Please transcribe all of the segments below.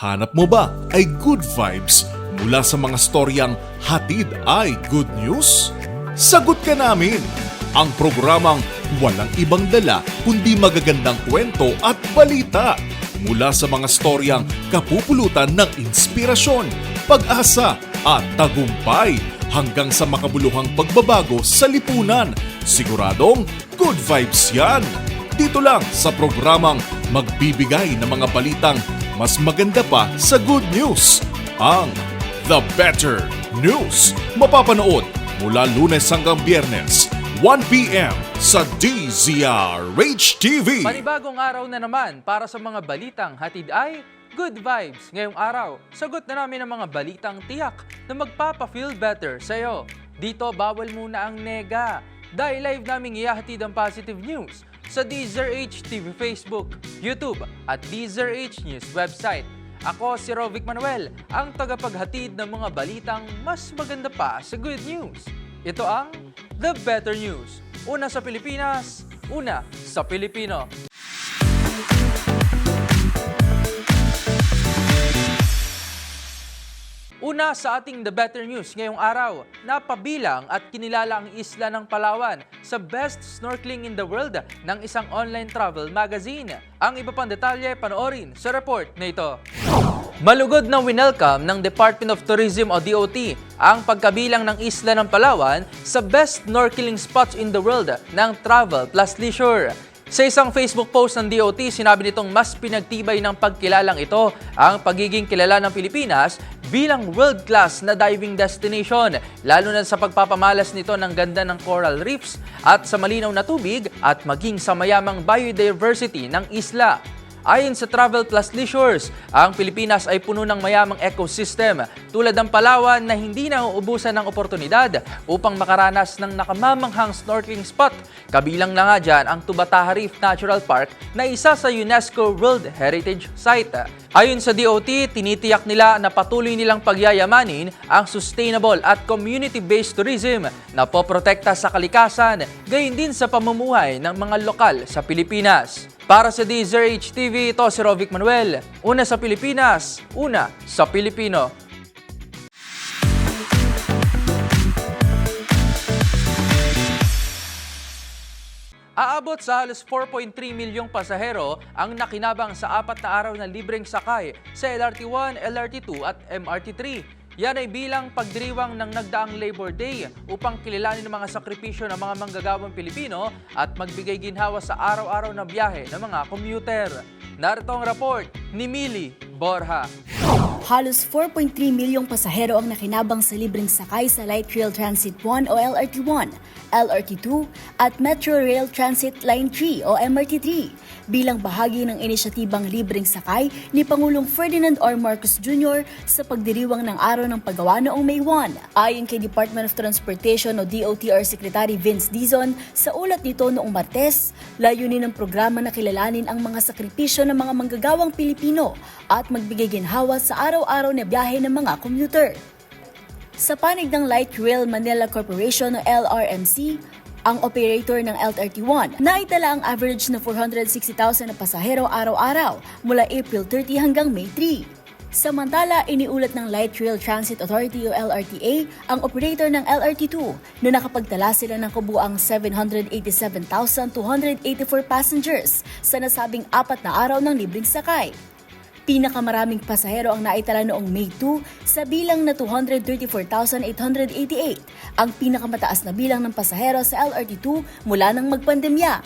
Hanap mo ba ay good vibes mula sa mga storyang hatid ay good news? Sagot ka namin! Ang programang walang ibang dala kundi magagandang kwento at balita mula sa mga storyang kapupulutan ng inspirasyon, pag-asa at tagumpay hanggang sa makabuluhang pagbabago sa lipunan. Siguradong good vibes yan! Dito lang sa programang magbibigay ng mga balitang mas maganda pa sa good news. Ang The Better News. Mapapanood mula Lunes hanggang Biyernes, 1 p.m. sa DZRH TV. Panibagong araw na naman para sa mga balitang hatid ay good vibes. Ngayong araw, sagot na namin ang mga balitang tiyak na magpapa-feel better sa'yo. Dito, bawal muna ang nega. Dahil live naming ihahatid ang positive news sa DZRH TV Facebook, YouTube at DZRH News website. Ako si Rovic Manuel, ang tagapaghatid ng mga balitang mas maganda pa sa good news. Ito ang The Better News. Una sa Pilipinas, una sa Pilipino. Una sa ating The Better News ngayong araw, napabilang at kinilala ang isla ng Palawan sa Best Snorkeling in the World ng isang online travel magazine. Ang iba pang detalye panoorin sa report na ito. Malugod na winelcome ng Department of Tourism o DOT ang pagkabilang ng isla ng Palawan sa Best Snorkeling Spots in the World ng Travel Plus Leisure. Sa isang Facebook post ng DOT, sinabi nitong mas pinagtibay ng pagkilalang ito ang pagiging kilala ng Pilipinas bilang world-class na diving destination, lalo na sa pagpapamalas nito ng ganda ng coral reefs at sa malinaw na tubig at maging sa mayamang biodiversity ng isla. Ayon sa Travel Plus Leisures, ang Pilipinas ay puno ng mayamang ecosystem tulad ng Palawan na hindi nauubusan ng oportunidad upang makaranas ng nakamamanghang snorkeling spot. Kabilang na nga dyan ang Tubataha Reef Natural Park na isa sa UNESCO World Heritage Site. Ayon sa DOT, tinitiyak nila na patuloy nilang pagyayamanin ang sustainable at community-based tourism na poprotekta sa kalikasan, gayon din sa pamumuhay ng mga lokal sa Pilipinas. Para sa DZRH TV, ito si Rovic Manuel. Una sa Pilipinas, una sa Pilipino. Aabot sa halos 4.3 milyong pasahero ang nakinabang sa 4 na araw na libreng sakay sa LRT1, LRT2 at MRT3. Yan ay bilang pagdiriwang ng nagdaang Labor Day upang kilalanin ang mga sakripisyo ng mga manggagawang Pilipino at magbigay ginhawa sa araw-araw na biyahe ng mga commuter. Narito ang report ni Mili Borja. Halos 4.3 milyong pasahero ang nakinabang sa libreng sakay sa Light Rail Transit 1 o LRT1, LRT2 at Metro Rail Transit Line 3 o MRT3 bilang bahagi ng inisyatibang libreng sakay ni Pangulong Ferdinand R. Marcos Jr. sa pagdiriwang ng Araw ng Paggawa noong May 1. Ayon kay Department of Transportation o DOTR Secretary Vince Dizon, sa ulat nito noong Martes, layunin ng programa na kilalanin ang mga sakripisyo ng mga manggagawang Pilipino at magbigay ginhawa sa araw-araw na biyahe ng mga commuter. Sa panig ng Light Rail Manila Corporation o LRMC, ang operator ng LRT1, naitala ang average na 460,000 na pasahero araw-araw mula April 30 hanggang May 3. Samantala, iniulat ng Light Rail Transit Authority o LRTA ang operator ng LRT2 na nakapagtala sila ng kabuang 787,284 passengers sa nasabing 4 na araw ng libreng sakay. Pinakamaraming pasahero ang naitala noong May 2 sa bilang na 234,888, ang pinakamataas na bilang ng pasahero sa LRT2 mula nang magpandemya.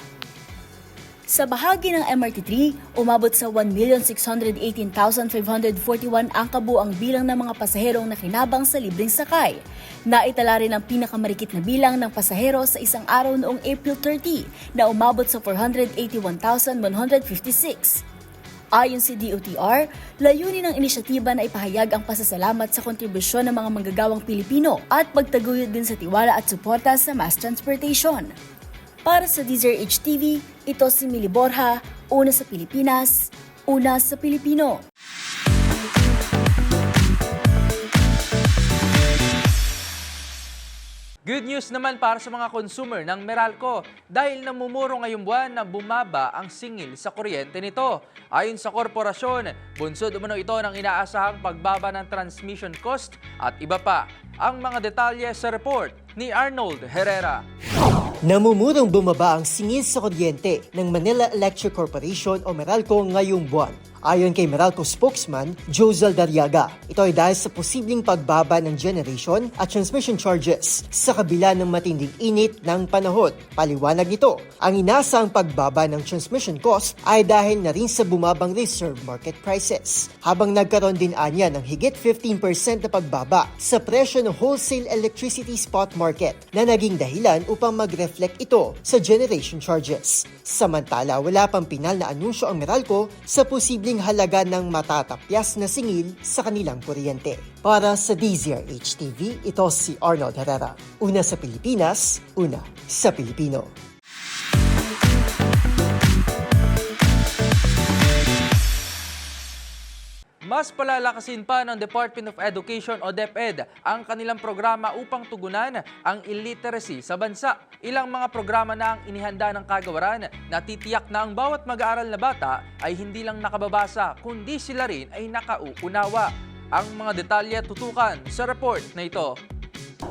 Sa bahagi ng MRT3, umabot sa 1,618,541 ang kabuang bilang ng mga pasaherong nakinabang sa libreng sakay. Naitala rin ang pinakamarikit na bilang ng pasahero sa isang araw noong April 30 na umabot sa 481,156. Ayon si DOTR, layunin ng inisyatiba na ipahayag ang pasasalamat sa kontribusyon ng mga manggagawang Pilipino at pagtaguyod din sa tiwala at suporta sa mass transportation. Para sa DZRH TV, ito si Mili Borja, una sa Pilipinas, una sa Pilipino. Good news naman para sa mga consumer ng Meralco dahil namumuro ngayong buwan na bumaba ang singil sa kuryente nito. Ayon sa korporasyon, bunsod umano ito ng inaasahang pagbaba ng transmission cost at iba pa. Ang mga detalye sa report ni Arnold Herrera. Namumurong bumaba ang singil sa kuryente ng Manila Electric Corporation o Meralco ngayong buwan. Ayon kay Meralco spokesman, Josel Dariaga, ito ay dahil sa posibleng pagbaba ng generation at transmission charges sa kabila ng matinding init ng panahon. Paliwanag nito, ang inaasahang pagbaba ng transmission cost ay dahil na rin sa bumabang reserve market prices. Habang nagkaroon din anya ng higit 15% na pagbaba sa presyo ng wholesale electricity spot market na naging dahilan upang mag-reflect ito sa generation charges. Samantala, wala pang pinal na anunsyo ang Meralco sa posibleng halaga ng matatapyas na singil sa kanilang kuryente. Para sa DZRH TV, ito si Arnold Herrera. Una sa Pilipinas, una sa Pilipino. Mas palalakasin pa ng Department of Education o DepEd ang kanilang programa upang tugunan ang illiteracy sa bansa. Ilang mga programa na ang inihanda ng kagawaran na titiyak na ang bawat mag-aaral na bata ay hindi lang nakababasa kundi sila rin ay nakauunawa. Ang mga detalye tutukan sa report na ito.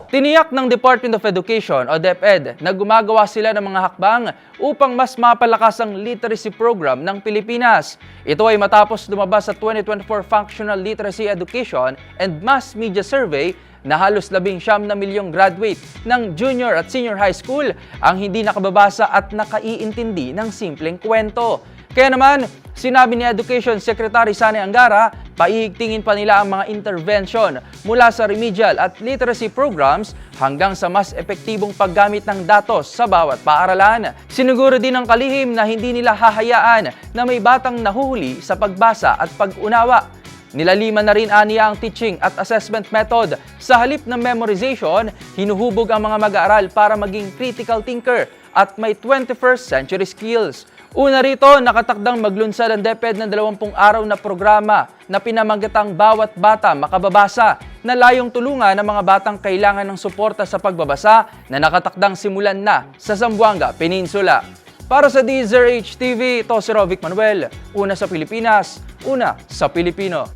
Tiniyak ng Department of Education o DepEd na gumagawa sila ng mga hakbang upang mas mapalakas ang literacy program ng Pilipinas. Ito ay matapos lumabas sa 2024 Functional Literacy Education and Mass Media Survey na halos 19 na milyong graduate ng junior at senior high school ang hindi nakababasa at nakaiintindi ng simpleng kwento. Kaya naman, sinabi ni Education Secretary Sani Angara, paihigtingin pa nila ang mga intervention mula sa remedial at literacy programs hanggang sa mas epektibong paggamit ng datos sa bawat paaralan. Siniguro din ng kalihim na hindi nila hahayaan na may batang nahuhuli sa pagbasa at pag-unawa. Nilaliman na rin aniya ang teaching at assessment method. Sa halip ng memorization, hinuhubog ang mga mag-aaral para maging critical thinker at may 21st century skills. Una rito, nakatakdang maglunsad ang DepEd ng 20 araw na programa na pinamagatang bawat bata makababasa na layong tulungan ng mga batang kailangan ng suporta sa pagbabasa na nakatakdang simulan na sa Zamboanga Peninsula. Para sa DZRH TV, ito si Rovic Manuel. Una sa Pilipinas, una sa Pilipino.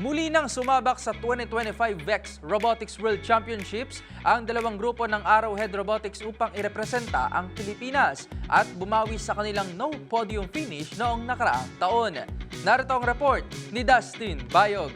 Muli nang sumabak sa 2025 VEX Robotics World Championships ang dalawang grupo ng Arrowhead Robotics upang irepresenta ang Pilipinas at bumawi sa kanilang no podium finish noong nakaraang taon. Narito ang report ni Dustin Bayog.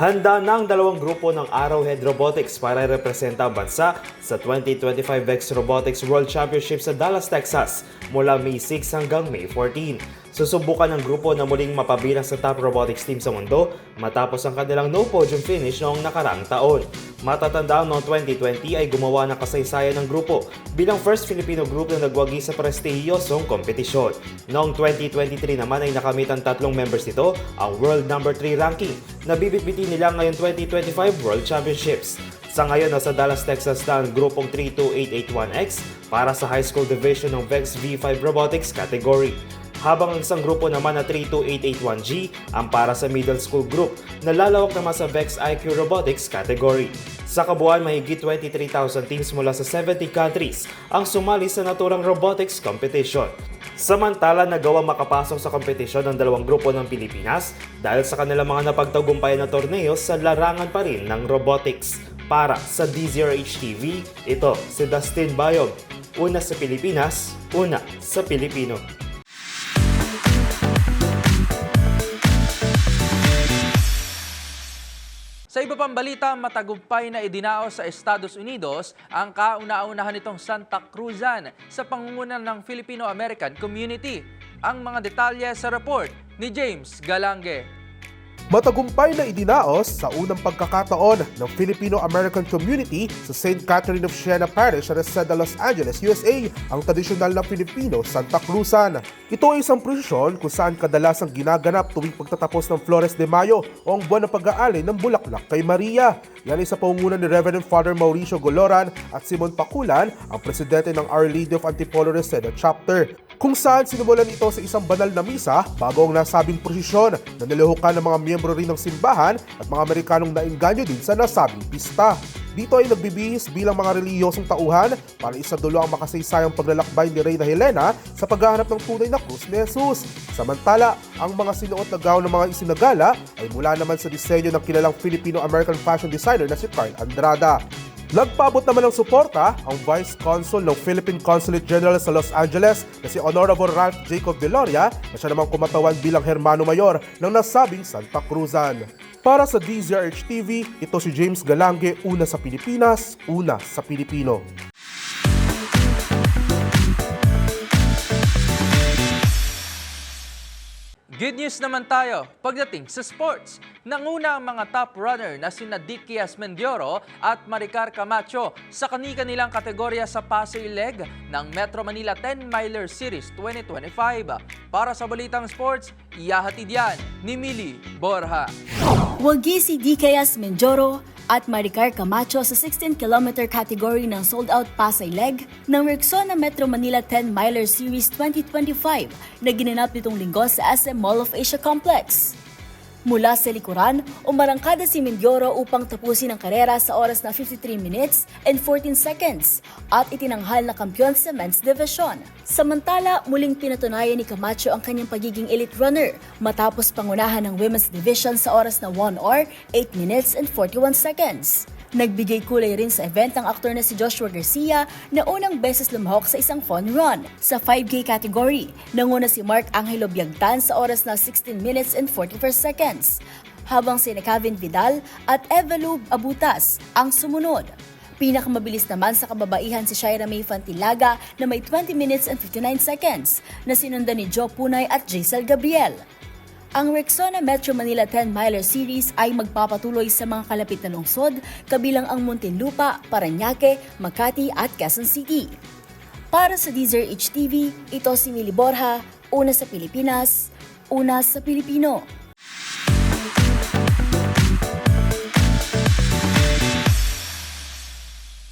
Handa na ang dalawang grupo ng Arrowhead Robotics para irepresenta ang bansa sa 2025 VEX Robotics World Championships sa Dallas, Texas mula May 6 hanggang May 14. Susubukan ng grupo na muling mapabilang sa top robotics team sa mundo matapos ang kanilang no-podium finish noong nakaraang taon. Matatandaan noong 2020 ay gumawa ng kasaysayan ng grupo bilang first Filipino group na nagwagi sa prestihiyosong kompetisyon. Noong 2023 naman ay nakamit ang tatlong members nito ang World Number 3 ranking na bibitbitin nila ngayon 2025 World Championships. Sa ngayon, nasa Dallas, Texas na ang grupong 32881X para sa high school division ng VEX V5 Robotics category. Habang ang isang grupo naman na 32881G ang para sa middle school group na lalawak naman sa VEX IQ Robotics category. Sa kabuuan, mahigit 23,000 teams mula sa 70 countries ang sumali sa naturang robotics competition. Samantala, nagawang makapasok sa kompetisyon ng dalawang grupo ng Pilipinas dahil sa kanilang mga napagtagumpayan na torneo sa larangan pa rin ng robotics. Para sa DZRH TV, ito si Dustin Bayog. Una sa Pilipinas, una sa Pilipino. Sa iba pang balita, matagumpay na idinaos sa Estados Unidos ang kauna-unahan nitong Santa Cruzan sa pangunguna ng Filipino-American community. Ang mga detalye sa report ni James Galange. Matagumpay na idinaos sa unang pagkakataon ng Filipino-American community sa St. Catherine of Siena Parish sa Reseda, Los Angeles, USA ang tradisyonal na Filipino Santa Cruzan. Ito ay isang prosesyon kung saan kadalasang ginaganap tuwing pagtatapos ng Flores de Mayo o ang buwan ng pag-aali ng Bulaklak kay Maria. Yan ay sa pangunguna ni Reverend Father Mauricio Goloran at Simon Paculan, ang presidente ng Our Lady of Antipolo Reseda Chapter. kung saan sinimulan ito sa isang banal na misa bago ang nasabing prosesyon na niluhukan ng mga miyembro rin ng simbahan at mga Amerikanong nainganyo din sa nasabing pista. Dito ay nagbibihis bilang mga reliyosong tauhan para isadulo ang makasaysayang paglalakbay ni Reyna Helena sa paghahanap ng tunay na krus ni Jesus. Samantala, ang mga sinuot na gown ng mga isinagala ay mula naman sa disenyo ng kilalang Filipino-American fashion designer na si Carl Andrada. Nagpaabot naman ng suporta ang Vice Consul ng Philippine Consulate General sa Los Angeles na si Honorable Ralph Jacob Viloria na siya namang kumatawan bilang Hermano Mayor ng nasabing Santa Cruzan. Para sa DZRH TV, ito si James Galange, una sa Pilipinas, una sa Pilipino. Good news naman tayo pagdating sa sports. Nanguna ang mga top runner na sina Dicky Asmendioro at Maricar Camacho sa kani-kanilang kategorya sa Pasay Leg ng Metro Manila 10-Miler Series 2025. Para sa Balitang Sports, ihahatid yan ni Mili Borja. Wagi si DK Asmendioro at Maricar Camacho sa 16-kilometer category ng sold-out Pasay Leg ng Rexona Metro Manila 10-Miler Series 2025 na ginanap nitong linggo sa SM Mall of Asia Complex. Mula sa likuran, umarangkada si Mendioro upang tapusin ang karera sa oras na 53 minutes and 14 seconds at itinanghal na kampiyon sa men's division. Samantala, muling pinatunayan ni Camacho ang kanyang pagiging elite runner matapos pangunahan ng women's division sa oras na 1 hour, 8 minutes and 41 seconds. Nagbigay kulay rin sa event ang aktor na si Joshua Garcia na unang beses lumahok sa isang fun run. Sa 5K category, nanguna si Mark Angelo Biagtan sa oras na 16 minutes and 44 seconds, habang si Kevin Vidal at Evelub Abutas ang sumunod. Pinakamabilis naman sa kababaihan si Shaira May Fantilaga na may 20 minutes and 59 seconds na sinundan ni Joe Punay at Jaisal Gabriel. Ang Rexona Metro Manila 10-Miler Series ay magpapatuloy sa mga kalapit na lungsod, kabilang ang Muntinlupa, Parañaque, Makati at Quezon City. Para sa DZRH TV, ito si Mili Borja, una sa Pilipinas, una sa Pilipino.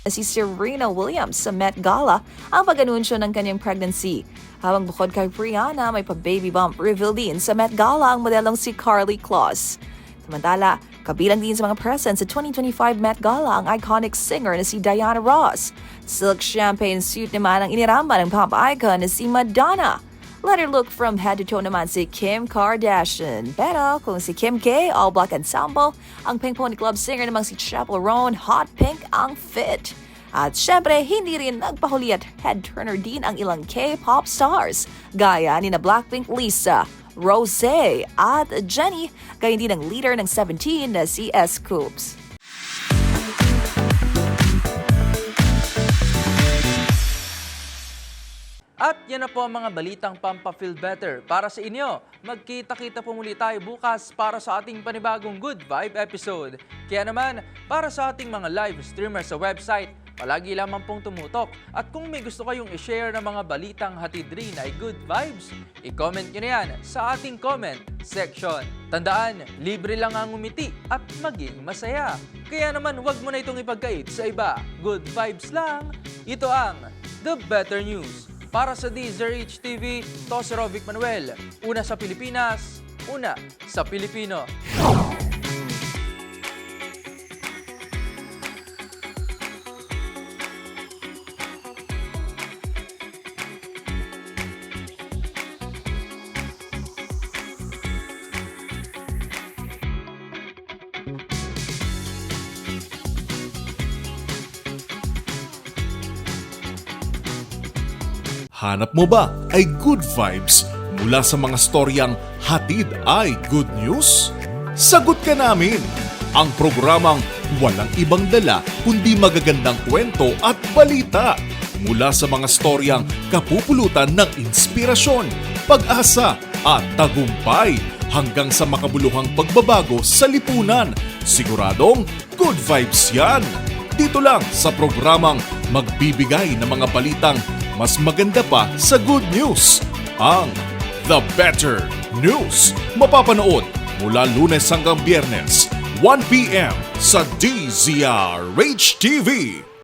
Si Serena Williams sa Met Gala ang pag-anunsyo ng kanyang pregnancy. Habang bukod kay Rihanna, may pa-baby bump reveal din sa Met Gala ang modelong si Karlie Kloss. Samantala, kabilang din sa mga present sa 2025 Met Gala ang iconic singer na si Diana Ross. Silk champagne suit naman ang iniramba ng pop icon na si Madonna. Letter look from head to toe naman si Kim Kardashian. Pero kung si Kim K, all black ensemble, ang Pink Pony Club singer namang si Chappell Roan, hot pink ang fit. At syempre, hindi rin nagpahuli at head-turner din ang ilang K-pop stars, gaya ni na Blackpink Lisa, Rosé at Jennie, gaya din ang leader ng 17 na si S. Coops. At yan na po ang mga balitang pampa-feel better para sa inyo. Magkita-kita po muli tayo bukas para sa ating panibagong Good Vibe episode. Kaya naman, para sa ating mga live streamers sa website, palagi lamang pong tumutok. At kung may gusto kayong i-share ng mga balitang hatid rin ay good vibes, i-comment nyo na yan sa ating comment section. Tandaan, libre lang ang umiti at maging masaya. Kaya naman, wag mo na itong ipagkait sa iba. Good vibes lang. Ito ang The Better News. Para sa DZRH TV, to si Rovic Manuel. Una sa Pilipinas, una sa Pilipino. Hanap mo ba ay good vibes mula sa mga storyang hatid ay good news? Sagot ka namin! Ang programang walang ibang dala kundi magagandang kwento at balita mula sa mga storyang kapupulutan ng inspirasyon, pag-asa at tagumpay hanggang sa makabuluhang pagbabago sa lipunan. Siguradong good vibes yan! Dito lang sa programang magbibigay ng mga balitang mas maganda pa sa good news, ang The Better News. Mapapanood mula Lunes hanggang Biyernes, 1 p.m. sa DZRH TV.